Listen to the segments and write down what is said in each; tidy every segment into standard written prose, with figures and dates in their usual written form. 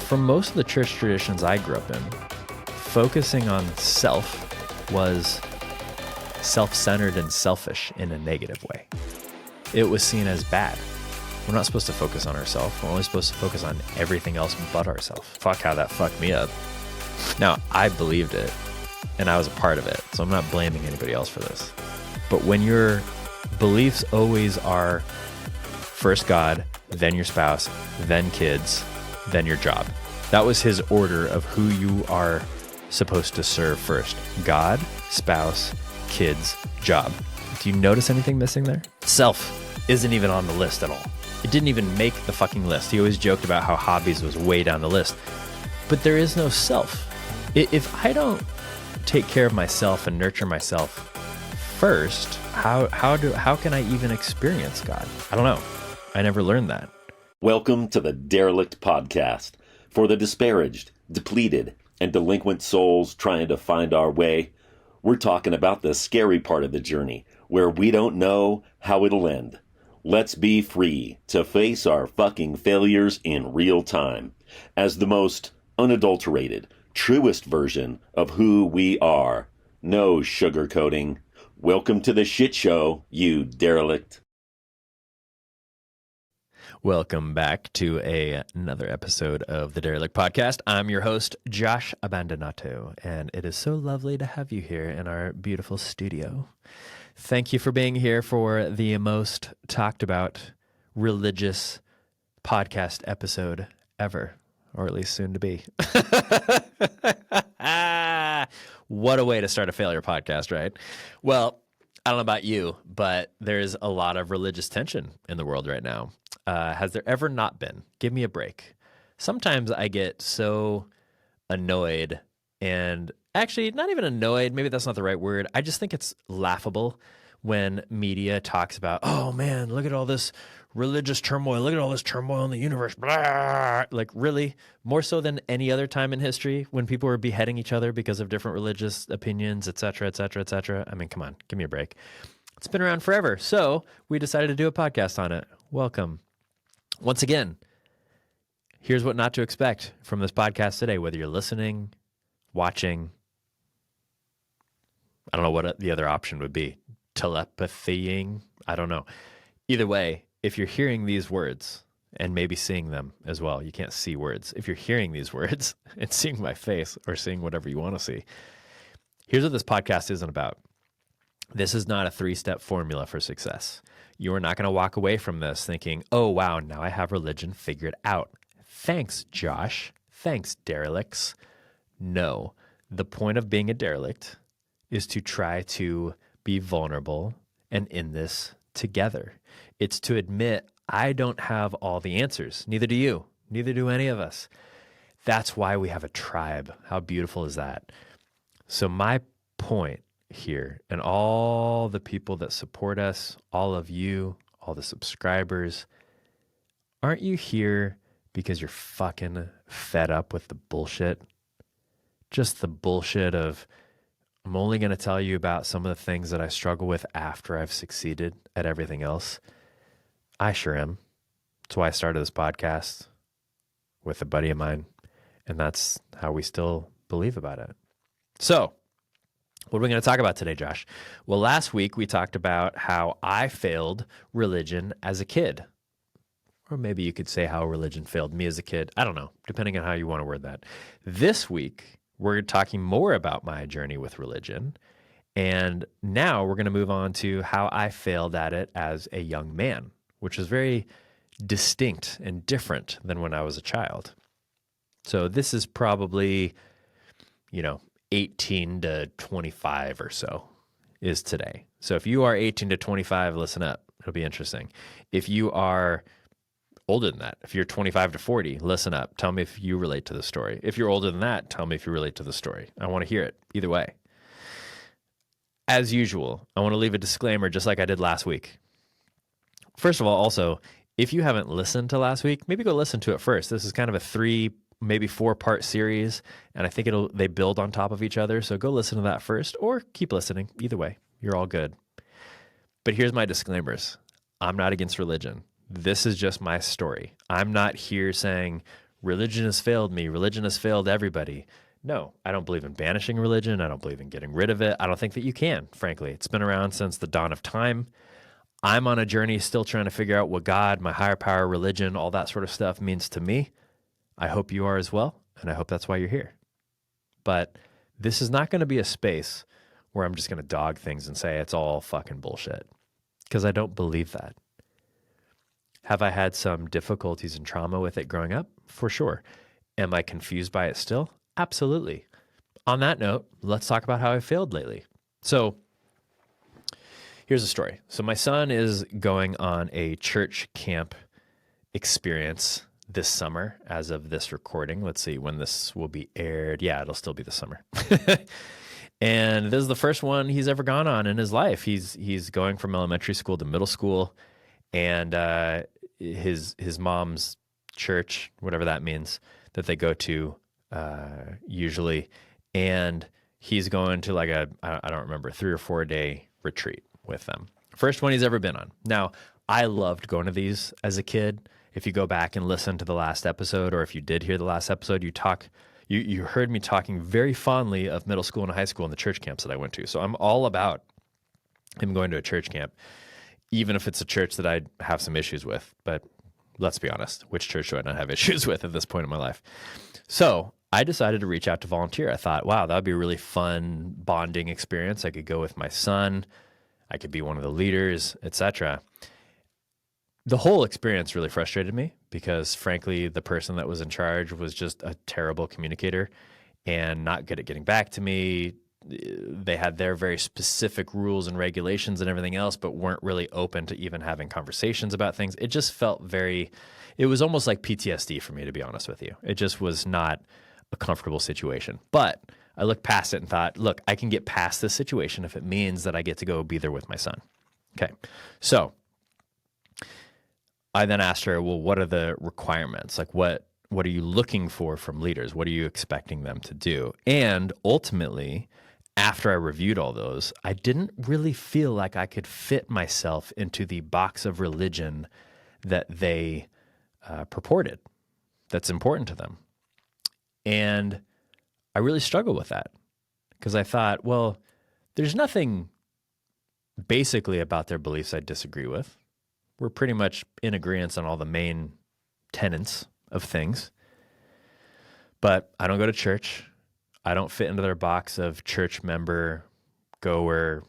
For most of the church traditions I grew up in, focusing on self was self-centered and selfish in a negative way. It was seen as bad. We're not supposed to focus on ourselves. We're only supposed to focus on everything else but ourselves. Fuck how that fucked me up. Now, I believed it, and I was a part of it, so I'm not blaming anybody else for this. But when your beliefs always are first God, then your spouse, then kids, then your job. That was his order of who you are supposed to serve first. God, spouse, kids, job. Do you notice anything missing there? Self isn't even on the list at all. It didn't even make the fucking list. He always joked about how hobbies was way down the list. But there is no self. If I don't take care of myself and nurture myself first, how can I even experience God? I don't know. I never learned that. Welcome to the Derelict Podcast. For the disparaged, depleted, and delinquent souls trying to find our way, we're talking about the scary part of the journey, where we don't know how it'll end. Let's be free to face our fucking failures in real time as the most unadulterated, truest version of who we are. No sugarcoating. Welcome to the shit show, you derelict. Welcome back to another episode of the Derelict Podcast. I'm your host, Josh Abandonato, and it is so lovely to have you here in our beautiful studio. Thank you for being here for the most talked about religious podcast episode ever, or at least soon to be. What a way to start a failure podcast, right? Well, I don't know about you, but there's a lot of religious tension in the world right now. Has there ever not been? Give me a break. Sometimes I get so annoyed, and actually not even annoyed, maybe that's not the right word. I just think it's laughable when media talks about, oh man, look at all this religious turmoil. Look at all this turmoil in the universe. Blah. Like really, more so than any other time in history when people were beheading each other because of different religious opinions, et cetera, et cetera, et cetera. I mean, come on, give me a break. It's been around forever. So we decided to do a podcast on it. Welcome. Once again, here's what not to expect from this podcast today, whether you're listening, watching, I don't know what the other option would be, telepathying, I don't know. Either way, if you're hearing these words and maybe seeing them as well, you can't see words. If you're hearing these words and seeing my face or seeing whatever you want to see, here's what this podcast isn't about. This is not a 3-step formula for success. You are not going to walk away from this thinking, oh, wow, now I have religion figured out. Thanks, Josh. Thanks, derelicts. No, the point of being a derelict is to try to be vulnerable and in this together. It's to admit I don't have all the answers. Neither do you. Neither do any of us. That's why we have a tribe. How beautiful is that? So my point here, and all the people that support us, all of you, all the subscribers, aren't you here because you're fucking fed up with the bullshit? Just the bullshit of, I'm only going to tell you about some of the things that I struggle with after I've succeeded at everything else. I sure am. That's why I started this podcast with a buddy of mine, and that's how we still believe about it. So, what are we going to talk about today, Josh? Well, last week we talked about how I failed religion as a kid. Or maybe you could say how religion failed me as a kid. I don't know, depending on how you want to word that. This week, we're talking more about my journey with religion. And now we're going to move on to how I failed at it as a young man, which is very distinct and different than when I was a child. So this is probably, 18 to 25 or so is today. So if you are 18 to 25, listen up. It'll be interesting. If you are older than that, if you're 25 to 40, listen up. Tell me if you relate to the story. If you're older than that, tell me if you relate to the story. I want to hear it either way. As usual, I want to leave a disclaimer just like I did last week. First of all, also, if you haven't listened to last week, maybe go listen to it first. This is kind of a 3, maybe 4-part series, and I think they build on top of each other. So go listen to that first or keep listening. Either way, you're all good. But here's my disclaimers. I'm not against religion. This is just my story. I'm not here saying religion has failed me. Religion has failed everybody. No, I don't believe in banishing religion. I don't believe in getting rid of it. I don't think that you can, frankly. It's been around since the dawn of time. I'm on a journey still trying to figure out what God, my higher power, religion, all that sort of stuff means to me. I hope you are as well, and I hope that's why you're here. But this is not going to be a space where I'm just going to dog things and say it's all fucking bullshit, because I don't believe that. Have I had some difficulties and trauma with it growing up? For sure. Am I confused by it still? Absolutely. On that note, let's talk about how I failed lately. So here's a story. So my son is going on a church camp experience this summer as of this recording. Let's see when this will be aired. Yeah, it'll still be this summer. And this is the first one he's ever gone on in his life. He's going from elementary school to middle school, and his mom's church, whatever that means, that they go to usually, and he's going to like I don't remember, 3 or 4 day retreat with them. First one he's ever been on. Now, I loved going to these as a kid. If you go back and listen to the last episode, or if you did hear the last episode, you heard me talking very fondly of middle school and high school and the church camps that I went to. So I'm all about him going to a church camp, even if it's a church that I have some issues with. But let's be honest, which church do I not have issues with at this point in my life? So I decided to reach out to volunteer. I thought, wow, that would be a really fun bonding experience. I could go with my son. I could be one of the leaders, etc. The whole experience really frustrated me because, frankly, the person that was in charge was just a terrible communicator and not good at getting back to me. They had their very specific rules and regulations and everything else, but weren't really open to even having conversations about things. It just felt it was almost like PTSD for me, to be honest with you. It just was not a comfortable situation. But I looked past it and thought, look, I can get past this situation if it means that I get to go be there with my son. Okay, so I then asked her, well, what are the requirements? Like, what are you looking for from leaders? What are you expecting them to do? And ultimately, after I reviewed all those, I didn't really feel like I could fit myself into the box of religion that they purported that's important to them. And I really struggled with that because I thought, well, there's nothing basically about their beliefs I disagree with. We're pretty much in agreement on all the main tenets of things. But I don't go to church. I don't fit into their box of church member, goer,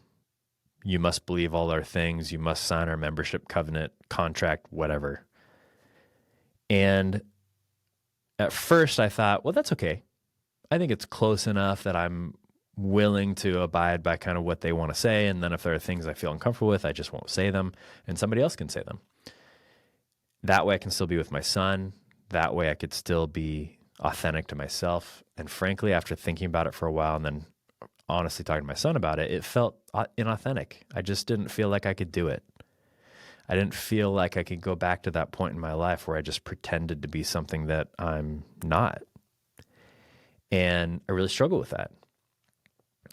you must believe all our things, you must sign our membership covenant, contract, whatever. And at first I thought, well, that's okay. I think it's close enough that I'm willing to abide by kind of what they want to say. And then if there are things I feel uncomfortable with, I just won't say them and somebody else can say them. That way I can still be with my son. That way I could still be authentic to myself. And frankly, after thinking about it for a while and then honestly talking to my son about it, it felt inauthentic. I just didn't feel like I could do it. I didn't feel like I could go back to that point in my life where I just pretended to be something that I'm not. And I really struggle with that.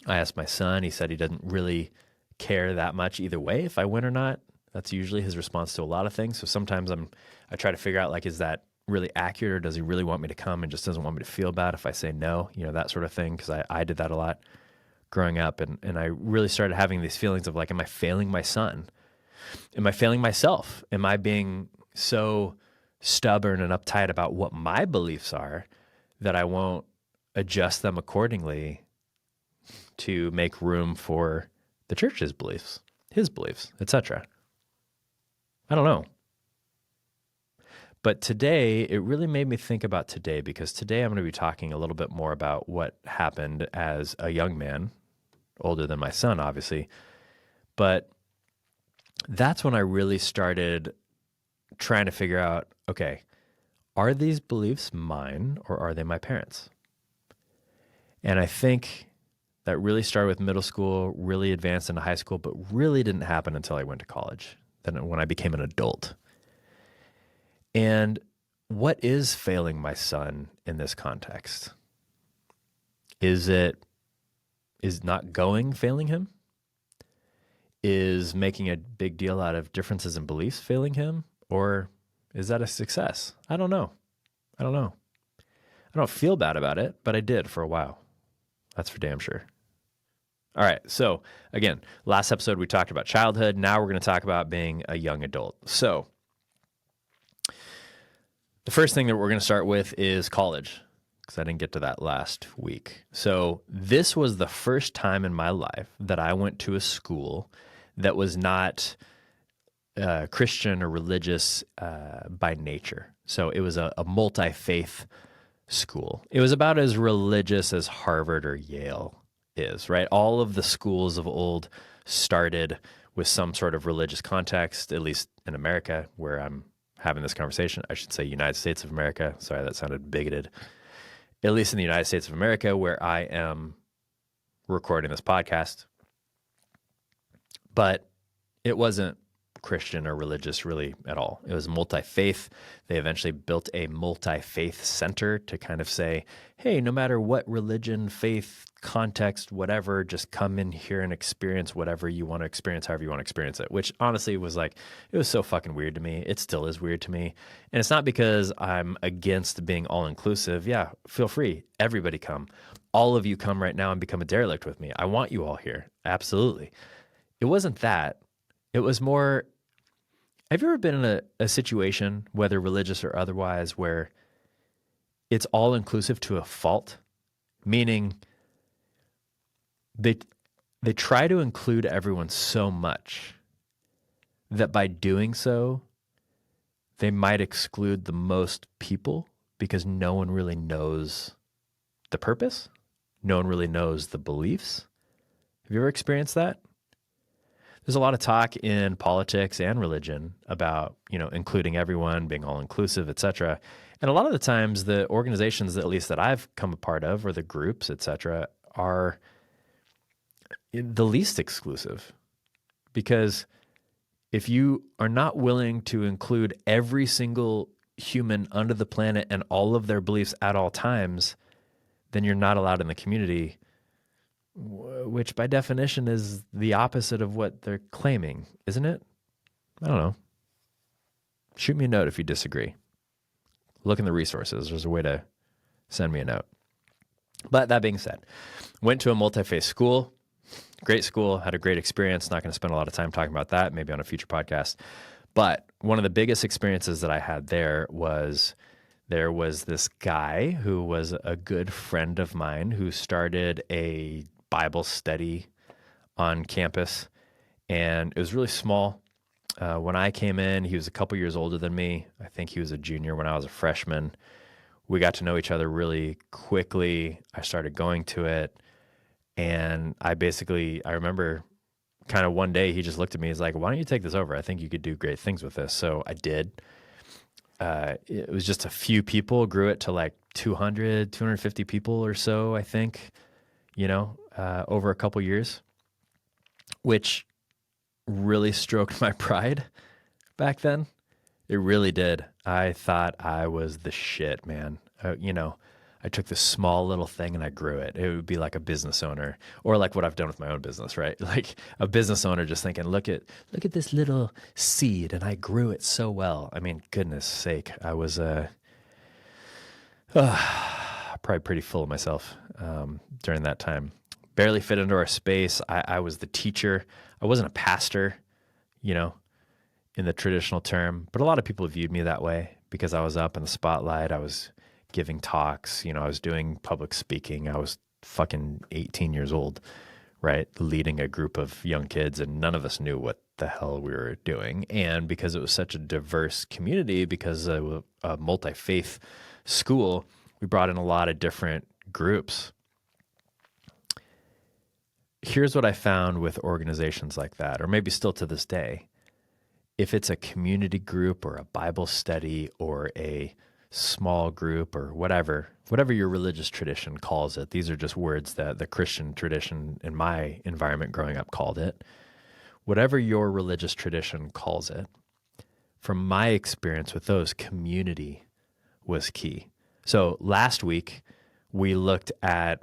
I asked my son, he said he doesn't really care that much either way if I win or not. That's usually his response to a lot of things. So sometimes I try to figure out, like, is that really accurate, or does he really want me to come and just doesn't want me to feel bad if I say no, that sort of thing. Cause I did that a lot growing up. And I really started having these feelings of like, am I failing my son? Am I failing myself? Am I being so stubborn and uptight about what my beliefs are that I won't adjust them accordingly to make room for the church's beliefs, his beliefs, etc.? I don't know. But today, it really made me think about today, because today I'm going to be talking a little bit more about what happened as a young man, older than my son, obviously. But that's when I really started trying to figure out, okay, are these beliefs mine or are they my parents'? And I think that really started with middle school, really advanced into high school, but really didn't happen until I went to college, then when I became an adult. And what is failing my son in this context? Is not going failing him? Is making a big deal out of differences in beliefs failing him? Or is that a success? I don't know. I don't feel bad about it, but I did for a while. That's for damn sure. All right. So again, last episode we talked about childhood. Now we're going to talk about being a young adult. So the first thing that we're going to start with is college, because I didn't get to that last week. So this was the first time in my life that I went to a school that was not Christian or religious by nature. So it was a multi-faith school. It was about as religious as Harvard or Yale is, right? All of the schools of old started with some sort of religious context, at least in America, where I'm having this conversation. I should say United States of America. Sorry, that sounded bigoted. At least in the United States of America, where I am recording this podcast. But it wasn't Christian or religious really at all. It was multi-faith. They eventually built a multi-faith center to kind of say, hey, no matter what religion, faith, context, whatever, just come in here and experience whatever you want to experience, however you want to experience it, which honestly was like, it was so fucking weird to me. It still is weird to me. And it's not because I'm against being all-inclusive. Yeah, feel free. Everybody come. All of you come right now and become a derelict with me. I want you all here. Absolutely. It wasn't that. It was more, have you ever been in a situation, whether religious or otherwise, where it's all inclusive to a fault? Meaning they try to include everyone so much that by doing so, they might exclude the most people because no one really knows the purpose. No one really knows the beliefs. Have you ever experienced that? There's a lot of talk in politics and religion about, including everyone, being all inclusive, et cetera. And a lot of the times the organizations, at least that I've come a part of, or the groups, et cetera, are the least exclusive. Because if you are not willing to include every single human under the planet and all of their beliefs at all times, then you're not allowed in the community, which by definition is the opposite of what they're claiming, isn't it? I don't know. Shoot me a note if you disagree. Look in the resources. There's a way to send me a note. But that being said, went to a multi-faith school. Great school, had a great experience. Not going to spend a lot of time talking about that, maybe on a future podcast. But one of the biggest experiences that I had there was this guy who was a good friend of mine who started a Bible study on campus, and it was really small. When I came in, he was a couple years older than me. I think he was a junior when I was a freshman. We got to know each other really quickly. I started going to it, and I remember kind of one day he just looked at me. He's like, why don't you take this over? I think you could do great things with this. So I did. It was just a few people, grew it to like 200, 250 people or so, I think, over a couple years, which really stroked my pride back then. It really did. I thought I was the shit, man. I took this small little thing and I grew it. It would be like a business owner, or like what I've done with my own business, right? Like a business owner just thinking, look at this little seed and I grew it so well. I mean, goodness sake, I was probably pretty full of myself during that time. Barely fit into our space. I was the teacher. I wasn't a pastor, in the traditional term, but a lot of people viewed me that way because I was up in the spotlight. I was giving talks, I was doing public speaking. I was fucking 18 years old, right? Leading a group of young kids, and none of us knew what the hell we were doing. And because it was such a diverse community, because of a multi-faith school, we brought in a lot of different groups. Here's what I found with organizations like that, or maybe still to this day. If it's a community group or a Bible study or a small group or whatever your religious tradition calls it, these are just words that the Christian tradition in my environment growing up called it. Whatever your religious tradition calls it, from my experience with those, community was key. So last week, we looked at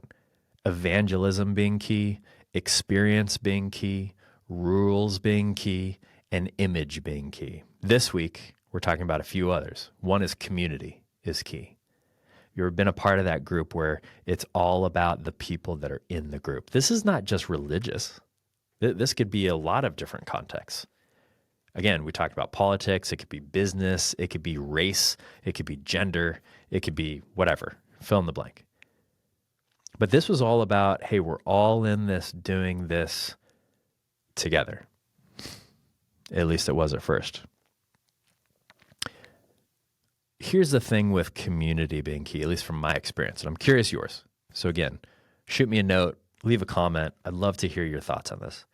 evangelism being key, experience being key, rules being key, and image being key. This week, we're talking about a few others. One is community is key. You ever been a part of that group where it's all about the people that are in the group? This is not just religious. This could be a lot of different contexts. Again, we talked about politics. It could be business. It could be race. It could be gender. It could be whatever. Fill in the blank. But this was all about, hey, we're all in this, doing this together. At least it was at first. Here's the thing with community being key, at least from my experience, and I'm curious yours. So again, shoot me a note, leave a comment. I'd love to hear your thoughts on this.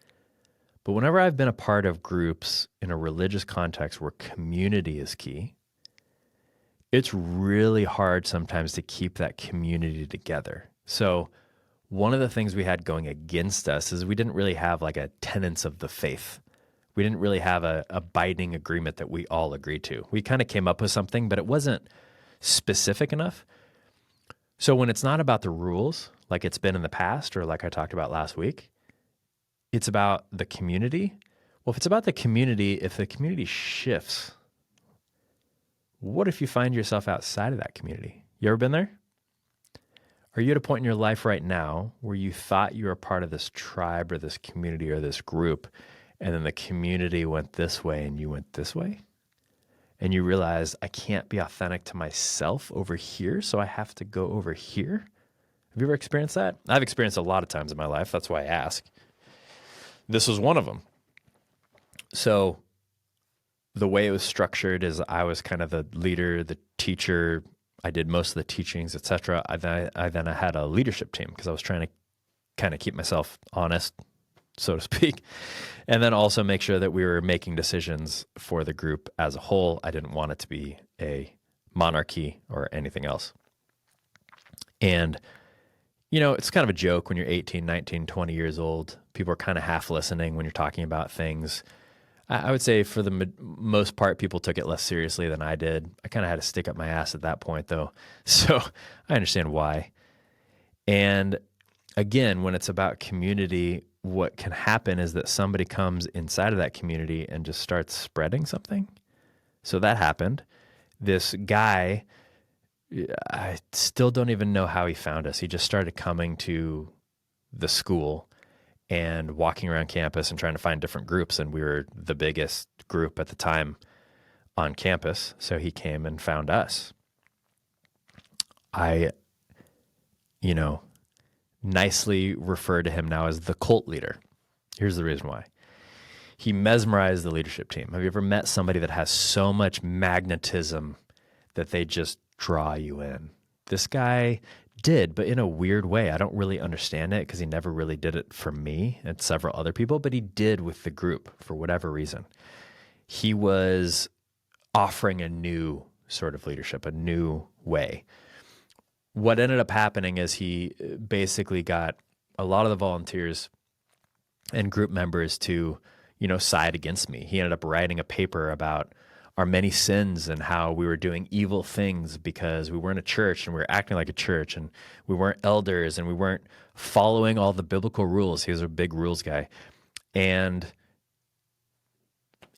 But whenever I've been a part of groups in a religious context where community is key, it's really hard sometimes to keep that community together. So one of the things we had going against us is we didn't really have like a tenets of the faith. We didn't really have a binding agreement that we all agreed to. We kind of came up with something, but it wasn't specific enough. So when it's not about the rules, like it's been in the past or like I talked about last week, it's about the community. Well, if it's about the community, if the community shifts, what if you find yourself outside of that community? You ever been there? Are you at a point in your life right now where you thought you were part of this tribe or this community or this group, and then the community went this way and you went this way? And you realize, I can't be authentic to myself over here, so I have to go over here? Have you ever experienced that? I've experienced a lot of times in my life. That's why I ask. This was one of them. So the way it was structured is I was kind of the leader, the teacher. I did most of the teachings, etc. I then had a leadership team because I was trying to kind of keep myself honest, so to speak, and then also make sure that we were making decisions for the group as a whole. I didn't want it to be a monarchy or anything else. And, you know, it's kind of a joke when you're 18, 19, 20 years old. People are kind of half listening when you're talking about things. I would say for the most part, people took it less seriously than I did. I kind of had to stick up my ass at that point, though. So I understand why. And again, when it's about community, what can happen is that somebody comes inside of that community and just starts spreading something. So that happened. This guy, I still don't even know how he found us. He just started coming to the school and walking around campus and trying to find different groups. And we were the biggest group at the time on campus. So he came and found us. I, nicely refer to him now as the cult leader. Here's the reason why. He mesmerized the leadership team. Have you ever met somebody that has so much magnetism that they just draw you in? This guy did, but in a weird way. I don't really understand it because he never really did it for me and several other people, but he did with the group for whatever reason. He was offering a new sort of leadership, a new way. What ended up happening is he basically got a lot of the volunteers and group members to, side against me. He ended up writing a paper about our many sins and how we were doing evil things because we weren't a church and we were acting like a church and we weren't elders and we weren't following all the biblical rules. He was a big rules guy. And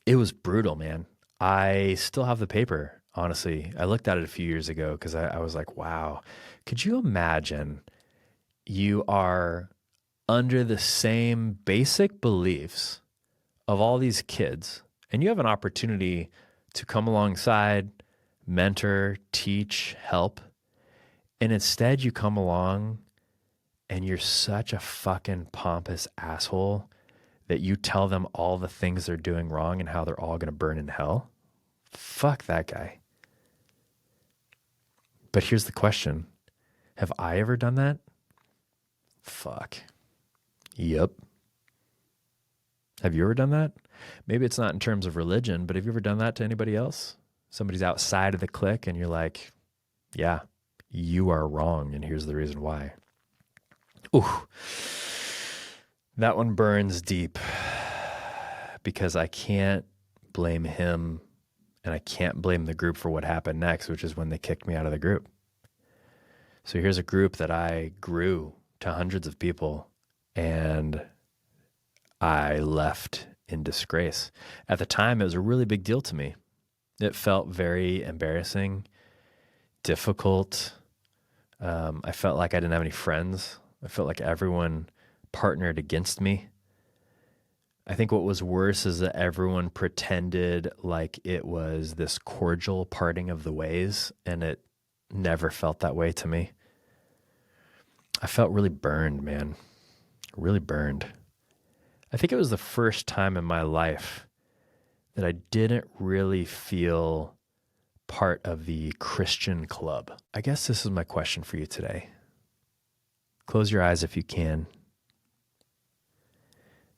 it was brutal, man. I still have the paper, honestly. I looked at it a few years ago because I was like, wow, could you imagine you are under the same basic beliefs of all these kids and you have an opportunity to come alongside, mentor, teach, help, and instead you come along and you're such a fucking pompous asshole that you tell them all the things they're doing wrong and how they're all going to burn in hell? Fuck that guy. But here's the question. Have I ever done that? Fuck. Yep. Have you ever done that? Maybe it's not in terms of religion, but have you ever done that to anybody else? Somebody's outside of the clique and you're like, yeah, you are wrong and here's the reason why. Ooh, that one burns deep because I can't blame him and I can't blame the group for what happened next, which is when they kicked me out of the group. So here's a group that I grew to hundreds of people and I left in disgrace. At the time, it was a really big deal to me. It felt very embarrassing, difficult. I felt like I didn't have any friends. I felt like everyone partnered against me. I think what was worse is that everyone pretended like it was this cordial parting of the ways, and it never felt that way to me. I felt really burned, man. Really burned. I think it was the first time in my life that I didn't really feel part of the Christian club. I guess this is my question for you today. Close your eyes if you can.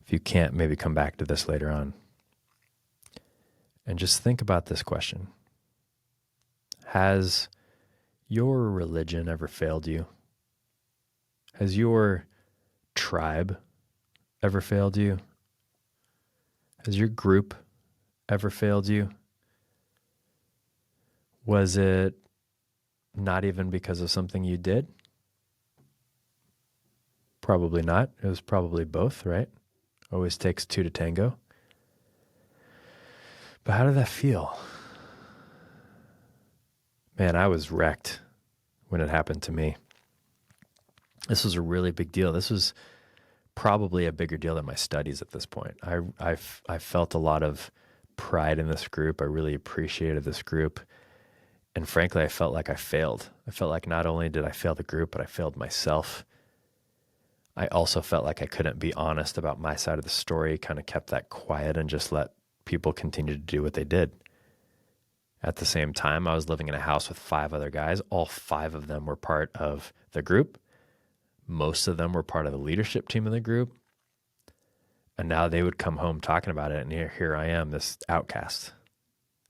If you can't, maybe come back to this later on. And just think about this question. Has your religion ever failed you? Has your tribe ever failed you? Has your group ever failed you? Was it not even because of something you did? Probably not. It was probably both, right? Always takes two to tango. But how did that feel? Man, I was wrecked when it happened to me. This was a really big deal. This was probably a bigger deal than my studies at this point. I felt a lot of pride in this group. I really appreciated this group. And frankly, I felt like I failed. I felt like not only did I fail the group, but I failed myself. I also felt like I couldn't be honest about my side of the story, kind of kept that quiet and just let people continue to do what they did. At the same time, I was living in a house with 5 other guys. All 5 of them were part of the group. Most of them were part of the leadership team of the group. And now they would come home talking about it. And here I am, this outcast,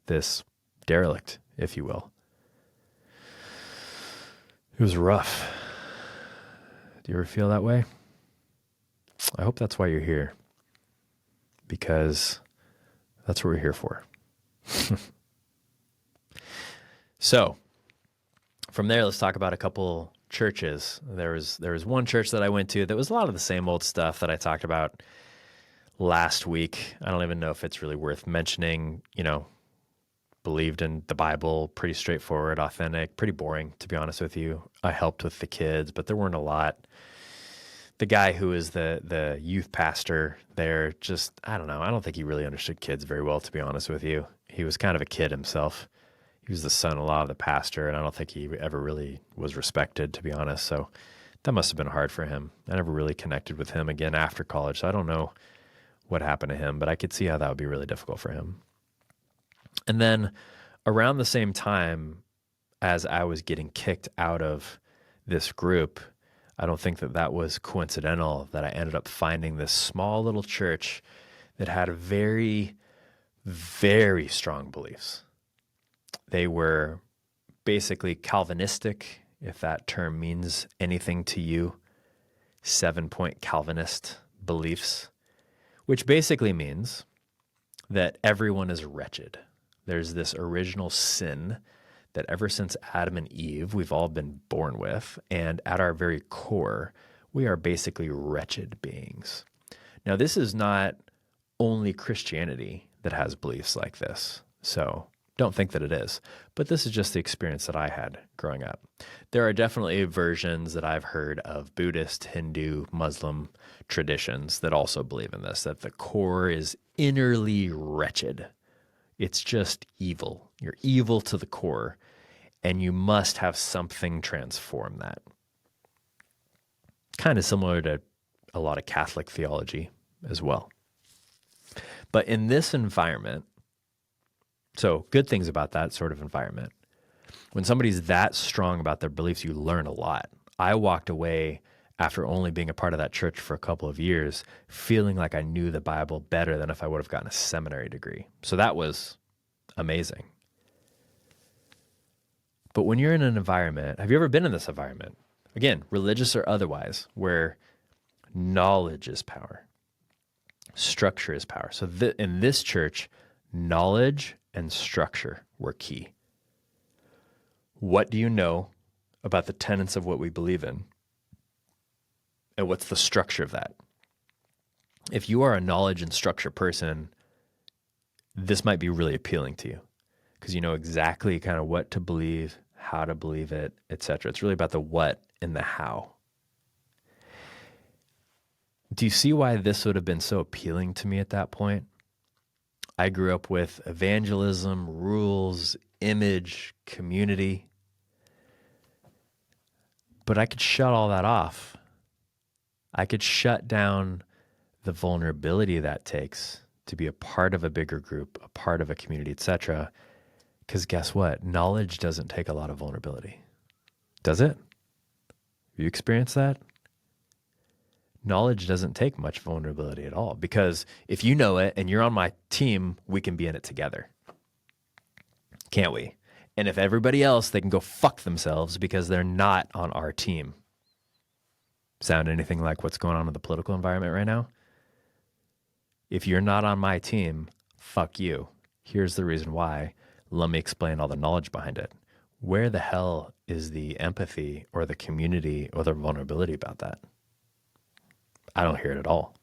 this derelict, if you will. It was rough. Do you ever feel that way? I hope that's why you're here, because that's what we're here for. So from there, let's talk about a couple churches. There was one church that I went to that was a lot of the same old stuff that I talked about last week. I don't even know if it's really worth mentioning. Believed in the Bible, pretty straightforward, authentic, pretty boring, to be honest with you. I helped with the kids, but there weren't a lot. The guy who was the youth pastor there, just, I don't know. I don't think he really understood kids very well, to be honest with you. He was kind of a kid himself. He was the son-in-law of the pastor, and I don't think he ever really was respected, to be honest. So that must have been hard for him. I never really connected with him again after college, so I don't know what happened to him, but I could see how that would be really difficult for him. And then around the same time as I was getting kicked out of this group, I don't think that was coincidental that I ended up finding this small little church that had very, very strong beliefs. They were basically Calvinistic, if that term means anything to you, 7-point Calvinist beliefs, which basically means that everyone is wretched. There's this original sin that ever since Adam and Eve, we've all been born with. And at our very core, we are basically wretched beings. Now, this is not only Christianity that has beliefs like this. So don't think that it is. But this is just the experience that I had growing up. There are definitely versions that I've heard of Buddhist, Hindu, Muslim traditions that also believe in this, that the core is innerly wretched. It's just evil. You're evil to the core, and you must have something transform that. Kind of similar to a lot of Catholic theology as well. But in this environment, so good things about that sort of environment. When somebody's that strong about their beliefs, you learn a lot. I walked away after only being a part of that church for a couple of years, feeling like I knew the Bible better than if I would have gotten a seminary degree. So that was amazing. But when you're in an environment, have you ever been in this environment? Again, religious or otherwise, where knowledge is power, structure is power. So in this church, knowledge and structure were key. What do you know about the tenets of what we believe in? And what's the structure of that? If you are a knowledge and structure person, this might be really appealing to you because you know exactly kind of what to believe, how to believe it, etc. It's really about the what and the how. Do you see why this would have been so appealing to me at that point? I grew up with evangelism, rules, image, community. But I could shut all that off. I could shut down the vulnerability that takes to be a part of a bigger group, a part of a community, etc. Because guess what? Knowledge doesn't take a lot of vulnerability. Does it? Have you experienced that? Knowledge doesn't take much vulnerability at all, because if you know it and you're on my team, we can be in it together. Can't we? And if everybody else, they can go fuck themselves because they're not on our team. Sound anything like what's going on in the political environment right now? If you're not on my team, fuck you. Here's the reason why. Let me explain all the knowledge behind it. Where the hell is the empathy or the community or the vulnerability about that? I don't hear it at all.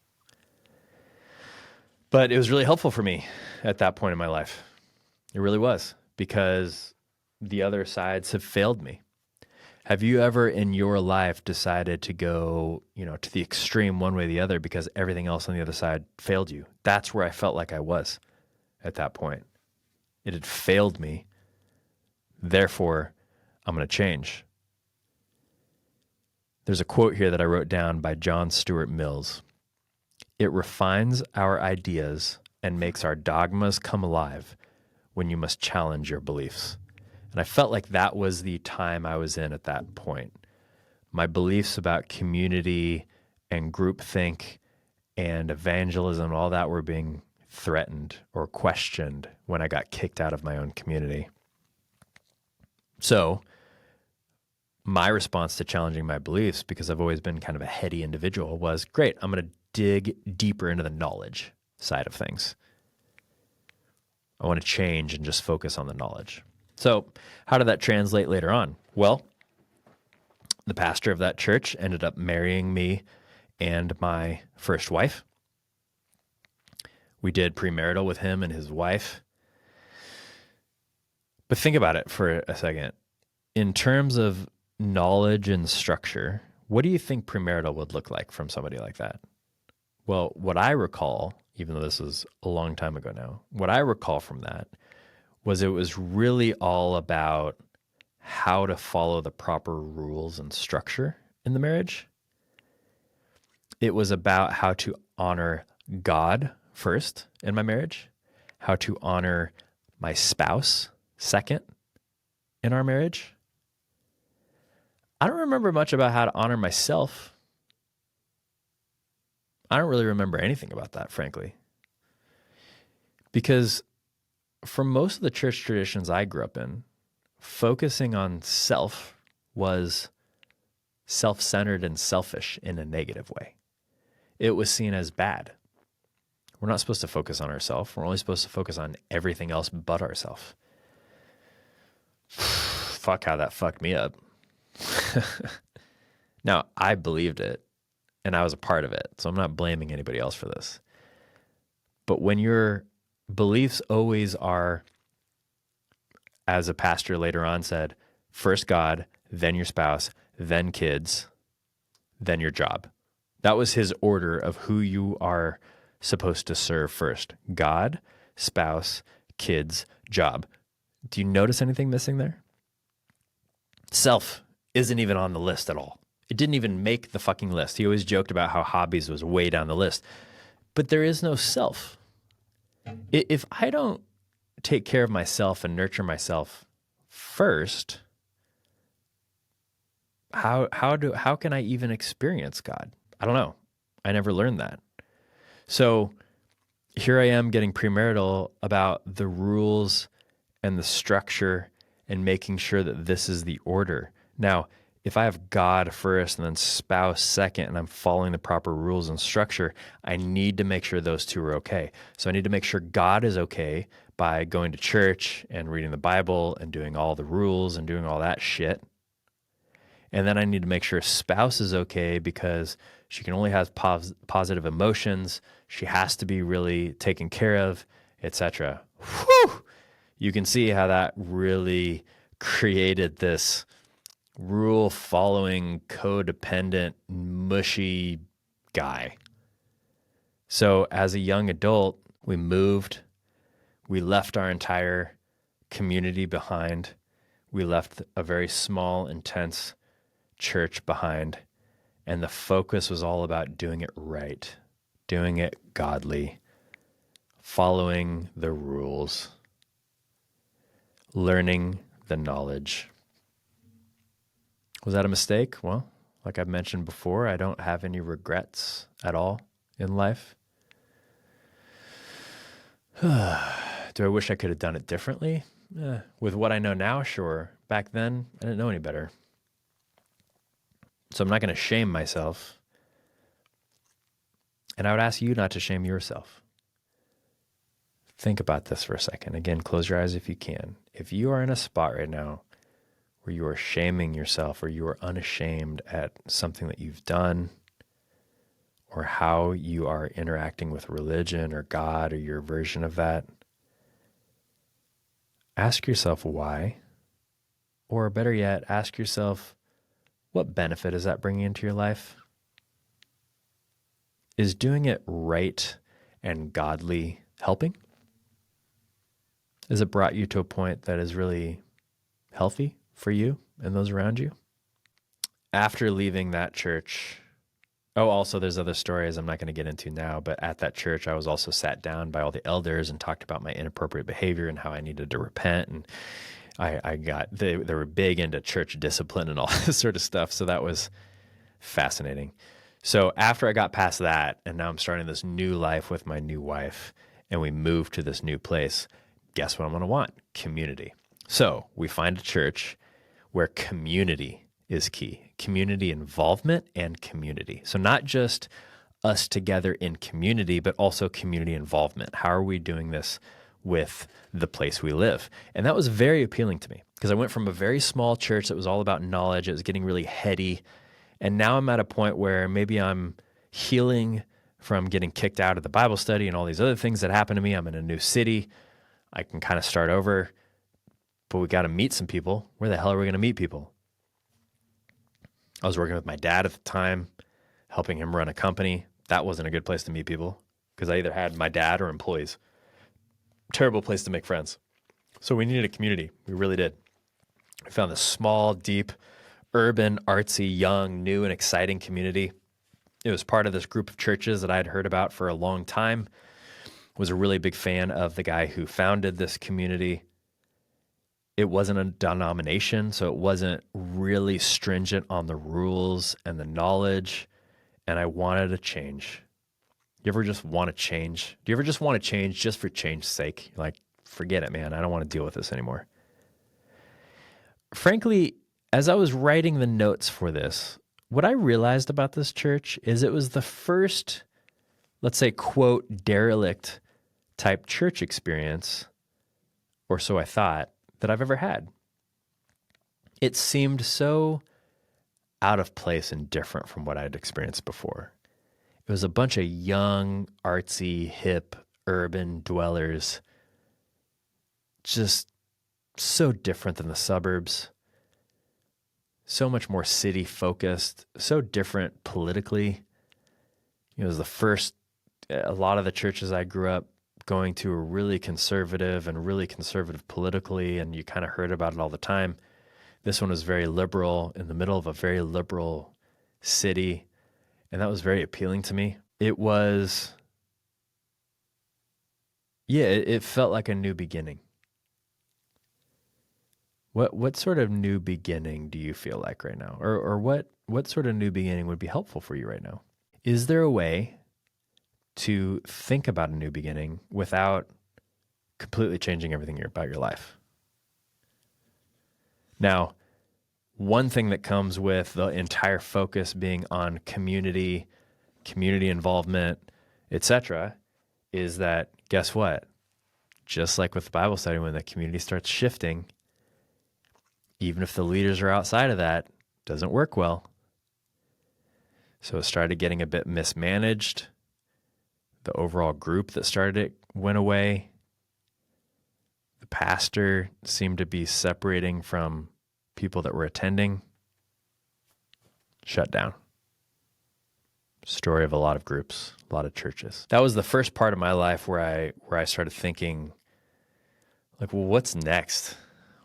But it was really helpful for me at that point in my life. It really was, because the other sides have failed me. Have you ever in your life decided to go, to the extreme one way or the other because everything else on the other side failed you? That's where I felt like I was at that point. It had failed me. Therefore, I'm going to change. There's a quote here that I wrote down by John Stuart Mills. It refines our ideas and makes our dogmas come alive when you must challenge your beliefs. And I felt like that was the time I was in at that point. My beliefs about community and groupthink and evangelism, all that were being threatened or questioned when I got kicked out of my own community. So my response to challenging my beliefs, because I've always been kind of a heady individual, was great. I'm going to dig deeper into the knowledge side of things. I want to change and just focus on the knowledge. So how did that translate later on? Well, the pastor of that church ended up marrying me and my first wife. We did premarital with him and his wife. But think about it for a second. In terms of knowledge and structure, what do you think premarital would look like from somebody like that? Well, what I recall, even though this is a long time ago now, what I recall from that was it was really all about how to follow the proper rules and structure in the marriage. It was about how to honor God first in my marriage, how to honor my spouse second in our marriage. I don't remember much about how to honor myself. I don't really remember anything about that, frankly. Because for most of the church traditions I grew up in, focusing on self was self-centered and selfish in a negative way. It was seen as bad. We're not supposed to focus on ourselves. We're only supposed to focus on everything else but ourselves. Fuck how that fucked me up. Now, I believed it, and I was a part of it, so I'm not blaming anybody else for this. But when your beliefs always are, as a pastor later on said, first God, then your spouse, then kids, then your job. That was his order of who you are supposed to serve first. God, spouse, kids, job. Do you notice anything missing there? Self isn't even on the list at all. It didn't even make the fucking list. He always joked about how hobbies was way down the list. But there is no self. If I don't take care of myself and nurture myself first, how can I even experience God? I don't know. I never learned that. So here I am getting premarital about the rules and the structure and making sure that this is the order. Now, if I have God first and then spouse second and I'm following the proper rules and structure, I need to make sure those two are okay. So I need to make sure God is okay by going to church and reading the Bible and doing all the rules and doing all that shit. And then I need to make sure spouse is okay because she can only have positive emotions. She has to be really taken care of, etc. Whew! You can see how that really created this rule-following, codependent, mushy guy. So as a young adult, we moved. We left our entire community behind. We left a very small, intense church behind. And the focus was all about doing it right, doing it godly, following the rules, learning the knowledge. Was that a mistake? Well, like I've mentioned before, I don't have any regrets at all in life. Do I wish I could have done it differently? With what I know now, sure. Back then, I didn't know any better. So I'm not going to shame myself. And I would ask you not to shame yourself. Think about this for a second. Again, close your eyes if you can. If you are in a spot right now where you are shaming yourself or you are unashamed at something that you've done or how you are interacting with religion or God or your version of that, ask yourself why. Or better yet, ask yourself, what benefit is that bringing into your life? Is doing it right and godly helping? Has it brought you to a point that is really healthy for you and those around you? After leaving that church, also there's other stories I'm not going to get into now, but at that church, I was also sat down by all the elders and talked about my inappropriate behavior and how I needed to repent. And they were big into church discipline and all this sort of stuff. So that was fascinating. So after I got past that, and now I'm starting this new life with my new wife, and we moved to this new place, guess what I'm going to want? Community. So we find a church where community is key. Community involvement and community. So not just us together in community, but also community involvement. How are we doing this with the place we live? And that was very appealing to me because I went from a very small church that was all about knowledge. It was getting really heady. And now I'm at a point where maybe I'm healing from getting kicked out of the Bible study and all these other things that happened to me. I'm in a new city. I can kind of start over, but we got to meet some people. Where the hell are we going to meet people? I was working with my dad at the time, helping him run a company. That wasn't a good place to meet people because I either had my dad or employees. Terrible place to make friends. So we needed a community. We really did. We found this small, deep, urban, artsy, young, new, and exciting community. It was part of this group of churches that I had heard about for a long time. Was a really big fan of the guy who founded this community. It wasn't a denomination, so it wasn't really stringent on the rules and the knowledge, and I wanted a change. You ever just want to change? Do you ever just want to change just for change's sake? You're like, forget it, man. I don't want to deal with this anymore. Frankly, as I was writing the notes for this, what I realized about this church is it was the first, let's say, quote, derelict type church experience, or so I thought, that I've ever had. It seemed so out of place and different from what I'd experienced before. It was a bunch of young, artsy, hip, urban dwellers, just so different than the suburbs, so much more city focused, so different politically. It was the first, a lot of the churches I grew up going to were really conservative and really conservative politically, and you kind of heard about it all the time. This one was very liberal in the middle of a very liberal city, and that was very appealing to me. It was, it felt like a new beginning. What sort of new beginning do you feel like right now? Or what sort of new beginning would be helpful for you right now? Is there a way to think about a new beginning without completely changing everything about your life? Now, one thing that comes with the entire focus being on community involvement, etc., is that, guess what? Just like with the Bible study, when the community starts shifting, even if the leaders are outside of that, it doesn't work well. So it started getting a bit mismanaged. The overall group that started it went away. The pastor seemed to be separating from people that were attending. Shut down. Story of a lot of groups, a lot of churches. That was the first part of my life where I started thinking, like, well, what's next?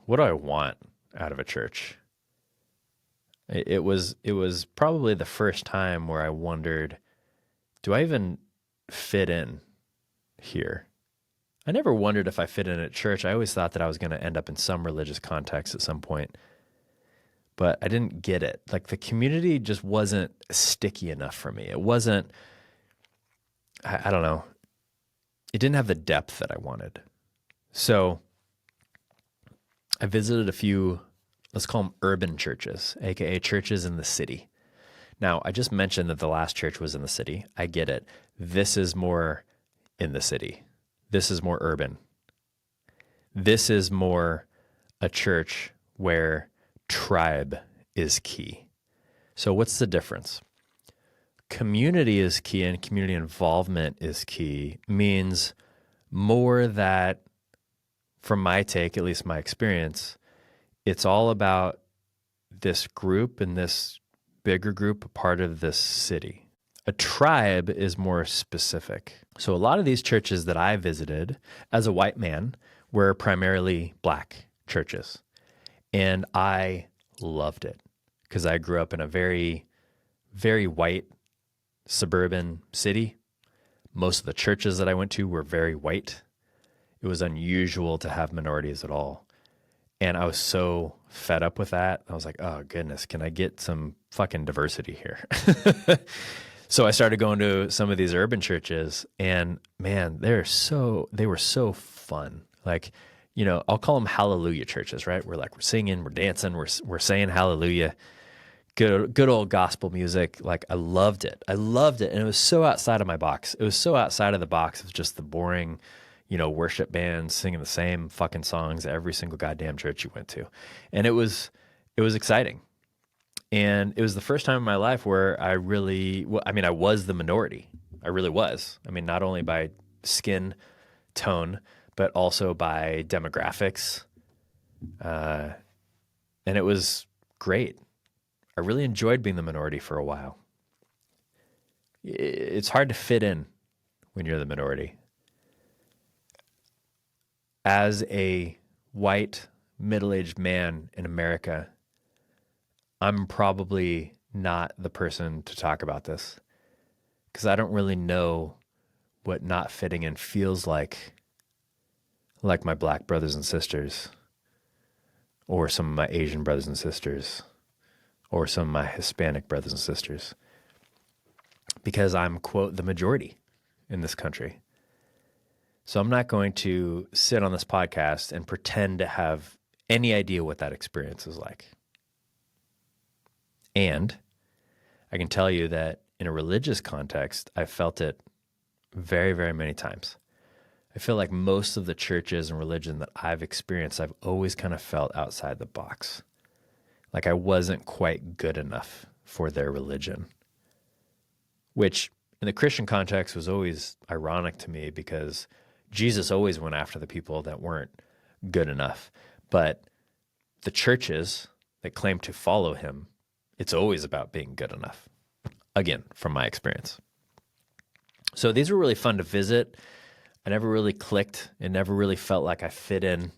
What do I want out of a church? It was probably the first time where I wondered, do I even fit in here? I never wondered if I fit in at church. I always thought that I was going to end up in some religious context at some point, but I didn't get it. Like, the community just wasn't sticky enough for me. It wasn't, I don't know. It didn't have the depth that I wanted. So I visited a few, let's call them urban churches, aka churches in the city. Now, I just mentioned that the last church was in the city. I get it. This is more in the city. This is more urban. This is more a church where tribe is key. So what's the difference? Community is key and community involvement is key means more that, from my take, at least my experience, it's all about this group and this bigger group, a part of this city. A tribe is more specific. So a lot of these churches that I visited as a white man were primarily black churches. And I loved it because I grew up in a very, very white suburban city. Most of the churches that I went to were very white. It was unusual to have minorities at all. And I was so fed up with that. I was like, oh goodness, can I get some fucking diversity here? So I started going to some of these urban churches, and man, they were so fun. Like, you know, I'll call them hallelujah churches, right? We're singing, we're dancing, we're saying hallelujah. Good old gospel music. Like, I loved it. And it was so outside of my box. It was so outside of the box of just the boring, you know, worship bands singing the same fucking songs at every single goddamn church you went to. And it was exciting. And it was the first time in my life where I was the minority. I really was. I mean, not only by skin tone, but also by demographics. And it was great. I really enjoyed being the minority for a while. It's hard to fit in when you're the minority. As a white, middle-aged man in America, I'm probably not the person to talk about this because I don't really know what not fitting in feels like my black brothers and sisters, or some of my Asian brothers and sisters, or some of my Hispanic brothers and sisters, because I'm, quote, the majority in this country. So I'm not going to sit on this podcast and pretend to have any idea what that experience is like. And I can tell you that in a religious context, I've felt it very, very many times. I feel like most of the churches and religion that I've experienced, I've always kind of felt outside the box. Like I wasn't quite good enough for their religion, which in the Christian context was always ironic to me because Jesus always went after the people that weren't good enough. But the churches that claim to follow him, it's always about being good enough. Again, from my experience. So these were really fun to visit. I never really clicked. It never really felt like I fit in.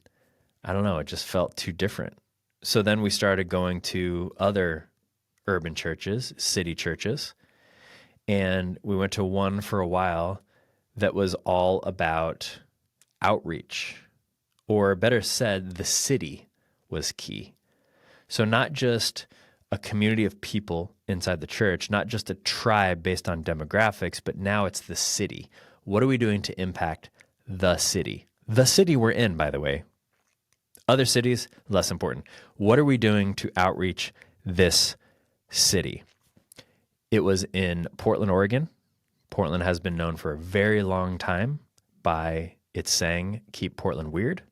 I don't know. It just felt too different. So then we started going to other urban churches, city churches. And we went to one for a while that was all about outreach, or better said, the city was key. So not just a community of people inside the church, not just a tribe based on demographics, but now it's the city. What are we doing to impact the city? The city we're in, by the way. Other cities, less important. What are we doing to outreach this city? It was in Portland, Oregon. Portland has been known for a very long time by its saying, "Keep Portland weird."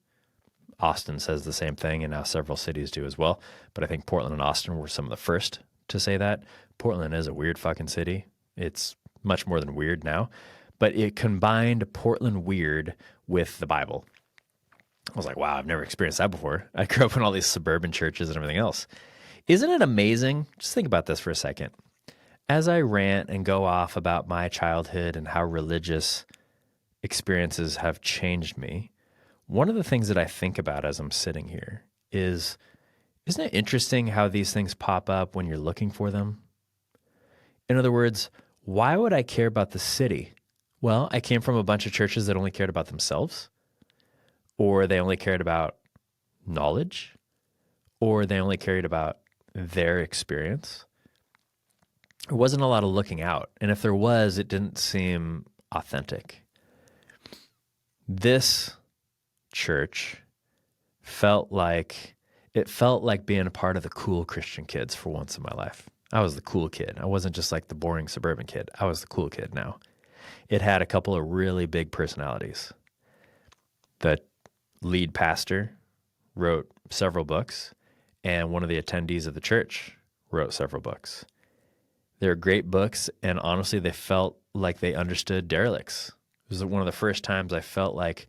Austin says the same thing, and now several cities do as well. But I think Portland and Austin were some of the first to say that. Portland is a weird fucking city. It's much more than weird now. But it combined Portland weird with the Bible. I was like, wow, I've never experienced that before. I grew up in all these suburban churches and everything else. Isn't it amazing? Just think about this for a second. As I rant and go off about my childhood and how religious experiences have changed me, one of the things that I think about as I'm sitting here is, isn't it interesting how these things pop up when you're looking for them? In other words, why would I care about the city? Well, I came from a bunch of churches that only cared about themselves, or they only cared about knowledge, or they only cared about their experience. There wasn't a lot of looking out. And if there was, it didn't seem authentic. This church felt like being a part of the cool Christian kids for once in my life. I was the cool kid. I wasn't just like the boring suburban kid. I was the cool kid now. It had a couple of really big personalities. The lead pastor wrote several books, and one of the attendees of the church wrote several books. They're great books, and honestly, they felt like they understood derelicts. It was one of the first times I felt like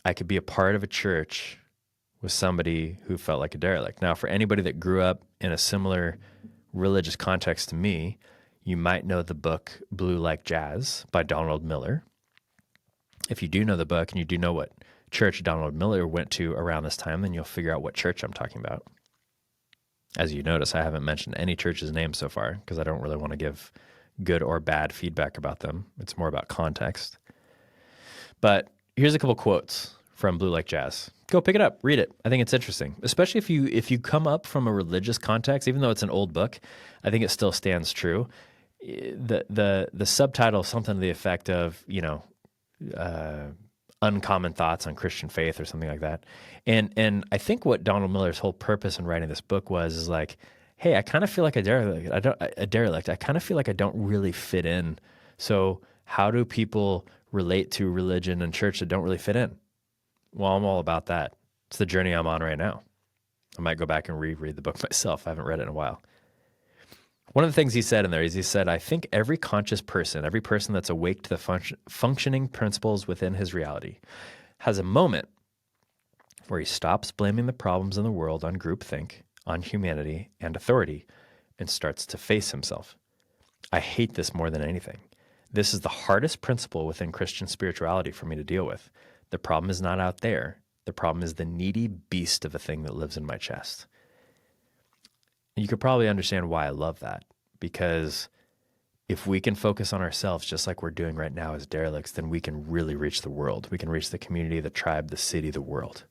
I could be a part of a church with somebody who felt like a derelict. Now, for anybody that grew up in a similar religious context to me, you might know the book Blue Like Jazz by Donald Miller. If you do know the book and you do know what church Donald Miller went to around this time, then you'll figure out what church I'm talking about. As you notice, I haven't mentioned any church's name so far because I don't really want to give good or bad feedback about them. It's more about context. But here's a couple quotes from Blue Like Jazz. Go pick it up, read it. I think it's interesting, especially if you come up from a religious context. Even though it's an old book, I think it still stands true. The subtitle is something to the effect of, uncommon thoughts on Christian faith or something like that. And I think what Donald Miller's whole purpose in writing this book is like, hey, I kind of feel like a derelict. I kind of feel like I don't really fit in. So how do people relate to religion and church that don't really fit in? Well, I'm all about that. It's the journey I'm on right now. I might go back and reread the book myself. I haven't read it in a while. One of the things he said in there is he said, I think every conscious person, every person that's awake to the functioning principles within his reality, has a moment where he stops blaming the problems in the world on groupthink, on humanity and authority, and starts to face himself. I hate this more than anything. This is the hardest principle within Christian spirituality for me to deal with. The problem is not out there. The problem is the needy beast of a thing that lives in my chest. You could probably understand why I love that, because if we can focus on ourselves just like we're doing right now as derelicts, then we can really reach the world. We can reach the community, the tribe, the city, the world.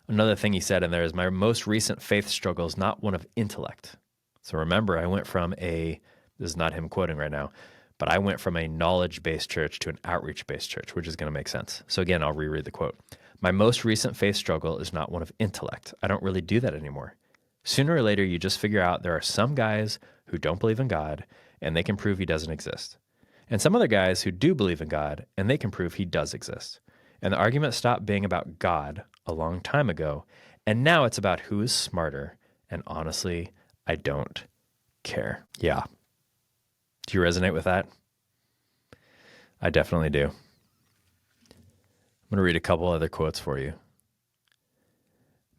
Another thing he said in there is, my most recent faith struggle is not one of intellect. So remember, I went from this is not him quoting right now, but I went from a knowledge-based church to an outreach-based church, which is going to make sense. So again, I'll reread the quote. My most recent faith struggle is not one of intellect. I don't really do that anymore. Sooner or later, you just figure out there are some guys who don't believe in God, and they can prove he doesn't exist. And some other guys who do believe in God, and they can prove he does exist. And the argument stopped being about God a long time ago, and now it's about who is smarter, and honestly, I don't care. Yeah. Do you resonate with that? I definitely do. I'm going to read a couple other quotes for you.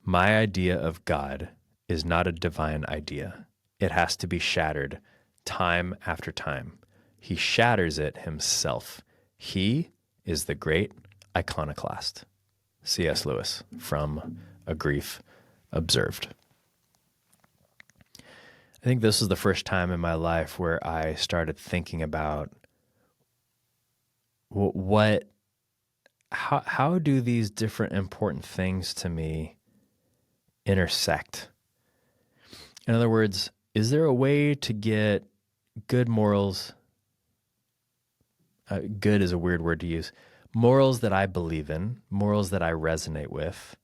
My idea of God is not a divine idea. It has to be shattered time after time. He shatters it himself. He is the great iconoclast. C.S. Lewis from A Grief Observed. I think this was the first time in my life where I started thinking about how do these different important things to me intersect? In other words, is there a way to get good morals? Good is a weird word to use. Morals that I believe in, morals that I resonate with,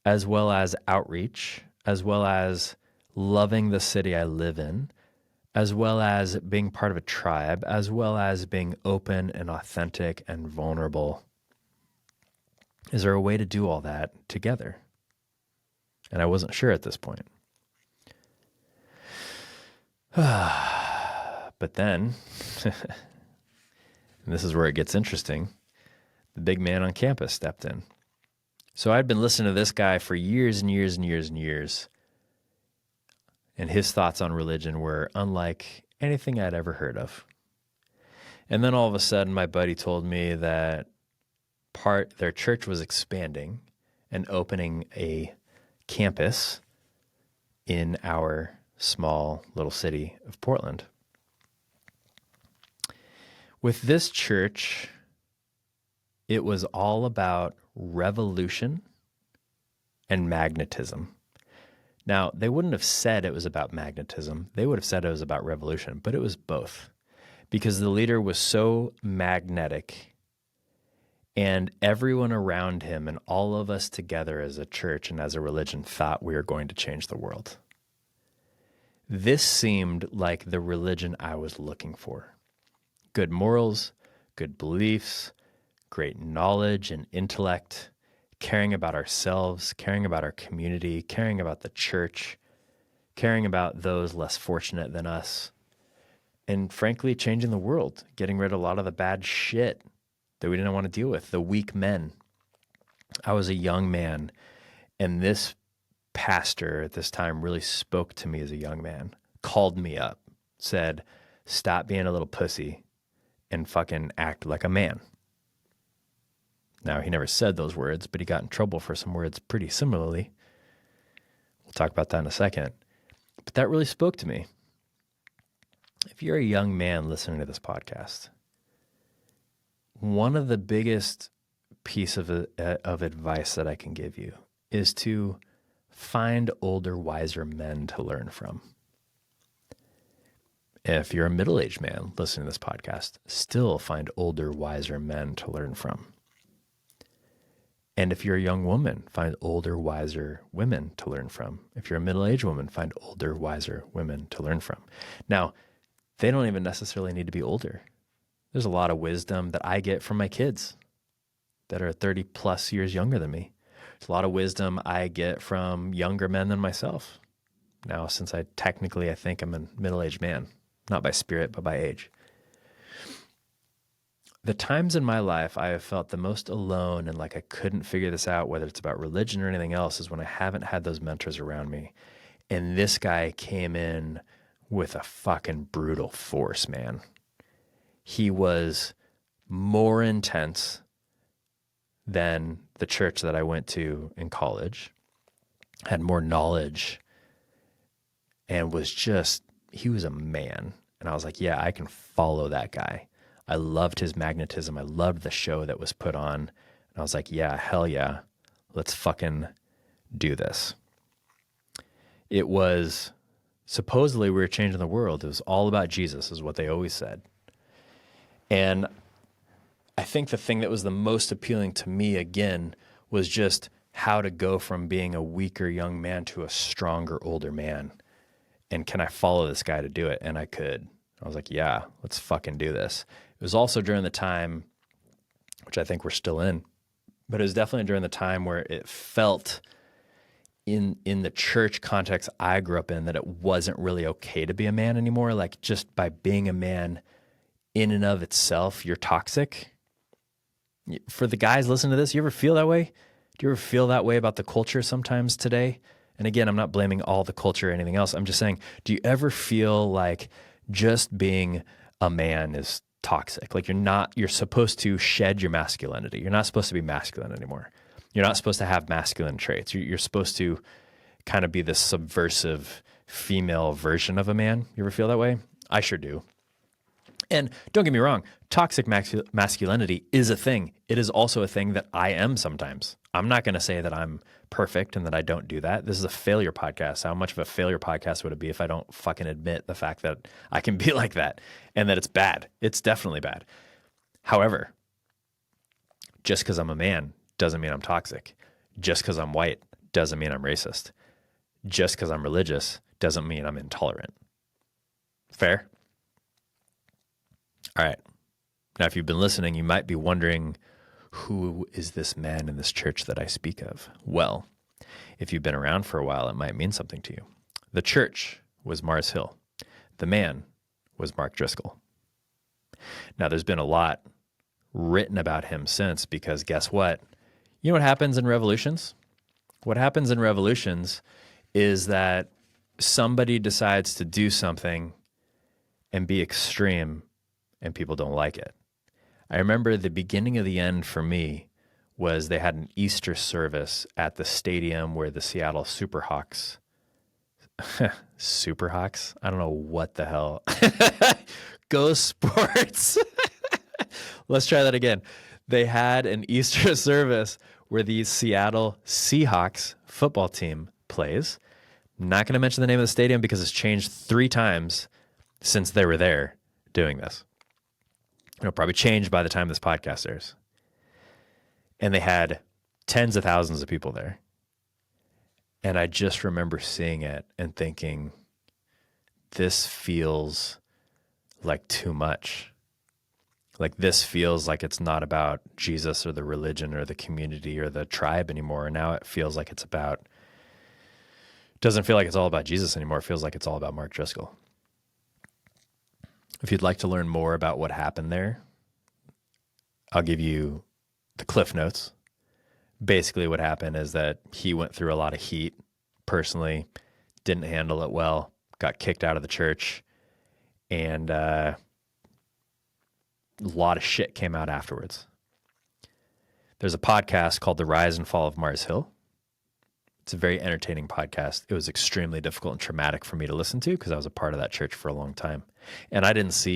as well as outreach, as well as loving the city I live in, as well as being part of a tribe, as well as being open and authentic and vulnerable. Is there a way to do all that together? And I wasn't sure at this point. But then, and this is where it gets interesting, the big man on campus stepped in. So I'd been listening to this guy for years and years and years and years, and his thoughts on religion were unlike anything I'd ever heard of. And then all of a sudden, my buddy told me that their church was expanding and opening a campus in our small little city of Portland. With this church, it was all about revolution and magnetism. Now, they wouldn't have said it was about magnetism. They would have said it was about revolution, but it was both, because the leader was so magnetic, and everyone around him and all of us together as a church and as a religion thought we were going to change the world. This seemed like the religion I was looking for. Good morals, good beliefs, great knowledge and intellect, caring about ourselves, caring about our community, caring about the church, caring about those less fortunate than us, and frankly, changing the world, getting rid of a lot of the bad shit that we didn't want to deal with, the weak men. I was a young man, and this pastor at this time really spoke to me as a young man, called me up, said, stop being a little pussy and fucking act like a man. Now, he never said those words, but he got in trouble for some words pretty similarly. We'll talk about that in a second. But that really spoke to me. If you're a young man listening to this podcast, one of the biggest piece of advice that I can give you is to find older, wiser men to learn from. If you're a middle-aged man listening to this podcast, still find older, wiser men to learn from. And if you're a young woman, find older, wiser women to learn from. If you're a middle-aged woman, find older, wiser women to learn from. Now, they don't even necessarily need to be older. There's a lot of wisdom that I get from my kids that are 30 plus years younger than me. There's a lot of wisdom I get from younger men than myself. Now, since I think I'm a middle-aged man, not by spirit, but by age. The times in my life I have felt the most alone and like I couldn't figure this out, whether it's about religion or anything else, is when I haven't had those mentors around me. And this guy came in with a fucking brutal force, man. He was more intense than the church that I went to in college, had more knowledge, and he was a man. And I was like, yeah, I can follow that guy. I loved his magnetism. I loved the show that was put on. And I was like, yeah, hell yeah, let's fucking do this. It was supposedly we were changing the world. It was all about Jesus, is what they always said. And I think the thing that was the most appealing to me, again, was just how to go from being a weaker young man to a stronger older man. And can I follow this guy to do it? And I could. I was like, yeah, let's fucking do this. It was also during the time, which I think we're still in, but it was definitely during the time where it felt in the church context I grew up in that it wasn't really okay to be a man anymore. Like just by being a man in and of itself, you're toxic. For the guys listening to this, you ever feel that way? Do you ever feel that way about the culture sometimes today? And again, I'm not blaming all the culture or anything else. I'm just saying, do you ever feel like just being a man is toxic? Like you're supposed to shed your masculinity. You're not supposed to be masculine anymore. You're not supposed to have masculine traits. You're supposed to kind of be this subversive female version of a man. You ever feel that way? I sure do. And don't get me wrong, toxic masculinity is a thing. It is also a thing that I am sometimes. I'm not going to say that I'm perfect and that I don't do that. This is a failure podcast. How much of a failure podcast would it be if I don't fucking admit the fact that I can be like that and that it's bad? It's definitely bad. However, just because I'm a man doesn't mean I'm toxic. Just because I'm white doesn't mean I'm racist. Just because I'm religious doesn't mean I'm intolerant. Fair? All right. Now, if you've been listening, you might be wondering, who is this man in this church that I speak of? Well, if you've been around for a while, it might mean something to you. The church was Mars Hill. The man was Mark Driscoll. Now, there's been a lot written about him since, because guess what? You know what happens in revolutions? What happens in revolutions is that somebody decides to do something and be extreme, and people don't like it. I remember the beginning of the end for me was they had an Easter service at the stadium where the Seattle Superhawks, Superhawks? I don't know what the hell. Go Sports. Let's try that again. They had an Easter service where the Seattle Seahawks football team plays. I'm not going to mention the name of the stadium because it's changed 3 times since they were there doing this. It'll probably change by the time this podcast airs. And they had tens of thousands of people there. And I just remember seeing it and thinking, this feels like too much. Like this feels like it's not about Jesus or the religion or the community or the tribe anymore. And now it feels like doesn't feel like it's all about Jesus anymore. It feels like it's all about Mark Driscoll. If you'd like to learn more about what happened there, I'll give you the Cliff Notes. Basically what happened is that he went through a lot of heat personally, didn't handle it well, got kicked out of the church, and a lot of shit came out afterwards. There's a podcast called The Rise and Fall of Mars Hill. It's a very entertaining podcast. It was extremely difficult and traumatic for me to listen to because I was a part of that church for a long time. And I didn't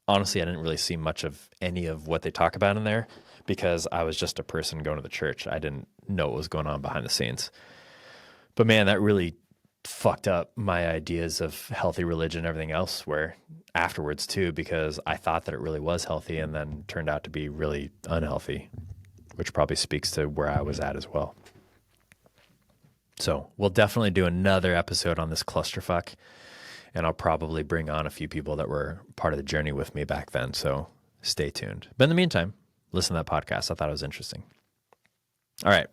really see much of any of what they talk about in there because I was just a person going to the church. I didn't know what was going on behind the scenes. But man, that really fucked up my ideas of healthy religion and everything else where afterwards too, because I thought that it really was healthy and then turned out to be really unhealthy, which probably speaks to where I was at as well. So we'll definitely do another episode on this clusterfuck, and I'll probably bring on a few people that were part of the journey with me back then. So stay tuned. But in the meantime, listen to that podcast. I thought it was interesting. All right.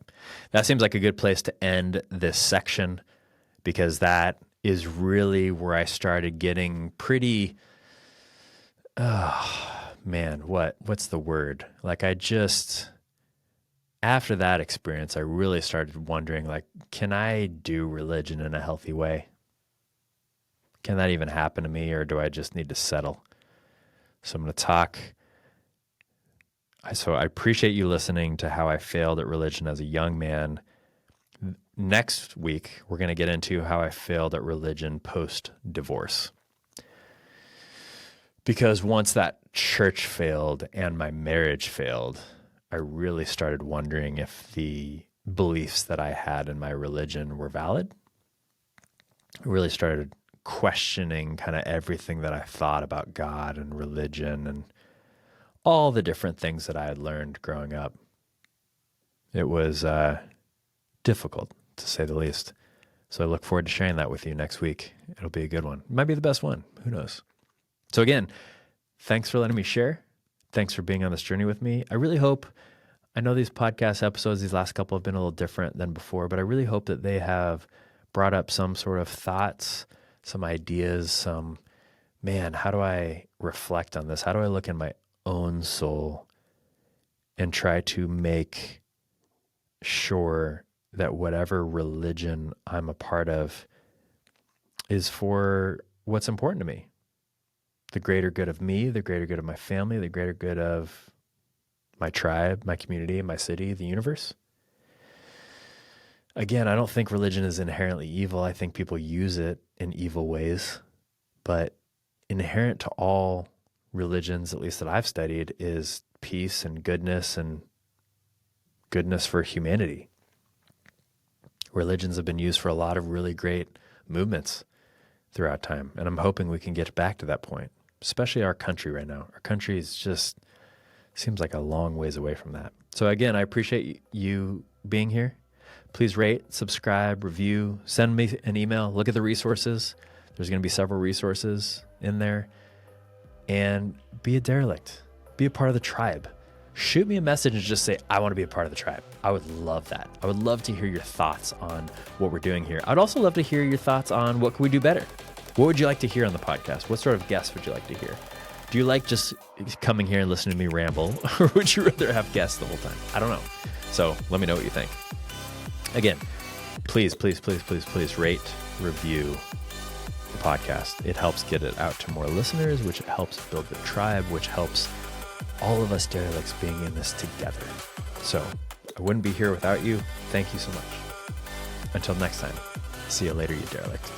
That seems like a good place to end this section because that is really where I started getting pretty, what's the word? Like after that experience, I really started wondering, like, can I do religion in a healthy way? Can that even happen to me, or do I just need to settle? So I'm going to talk. So I appreciate you listening to how I failed at religion as a young man. Next week, we're going to get into how I failed at religion post-divorce. Because once that church failed and my marriage failed, I really started wondering if the beliefs that I had in my religion were valid. I really started questioning kind of everything that I thought about God and religion and all the different things that I had learned growing up. It was difficult, to say the least. So I look forward to sharing that with you next week. It'll be a good one. It might be the best one. Who knows? So again, thanks for letting me share. Thanks for being on this journey with me. I know these podcast episodes, these last couple have been a little different than before, but I really hope that they have brought up some sort of thoughts, some ideas, how do I reflect on this? How do I look in my own soul and try to make sure that whatever religion I'm a part of is for what's important to me? The greater good of me, the greater good of my family, the greater good of my tribe, my community, my city, the universe. Again, I don't think religion is inherently evil. I think people use it in evil ways. But inherent to all religions, at least that I've studied, is peace and goodness for humanity. Religions have been used for a lot of really great movements throughout time. And I'm hoping we can get back to that point, especially our country right now. Our country is just seems like a long ways away from that. So again, I appreciate you being here. Please rate, subscribe, review, send me an email, look at the resources. There's going to be several resources in there. And be a derelict. Be a part of the tribe. Shoot me a message and just say, I want to be a part of the tribe. I would love that. I would love to hear your thoughts on what we're doing here. I'd also love to hear your thoughts on what can we do better. What would you like to hear on the podcast? What sort of guests would you like to hear? Do you like just coming here and listening to me ramble, or would you rather have guests the whole time? I don't know. So let me know what you think. Again, please rate, review the podcast. It helps get it out to more listeners, which helps build the tribe, which helps all of us derelicts being in this together. So I wouldn't be here without you. Thank you so much. Until next time, see you later, you derelict.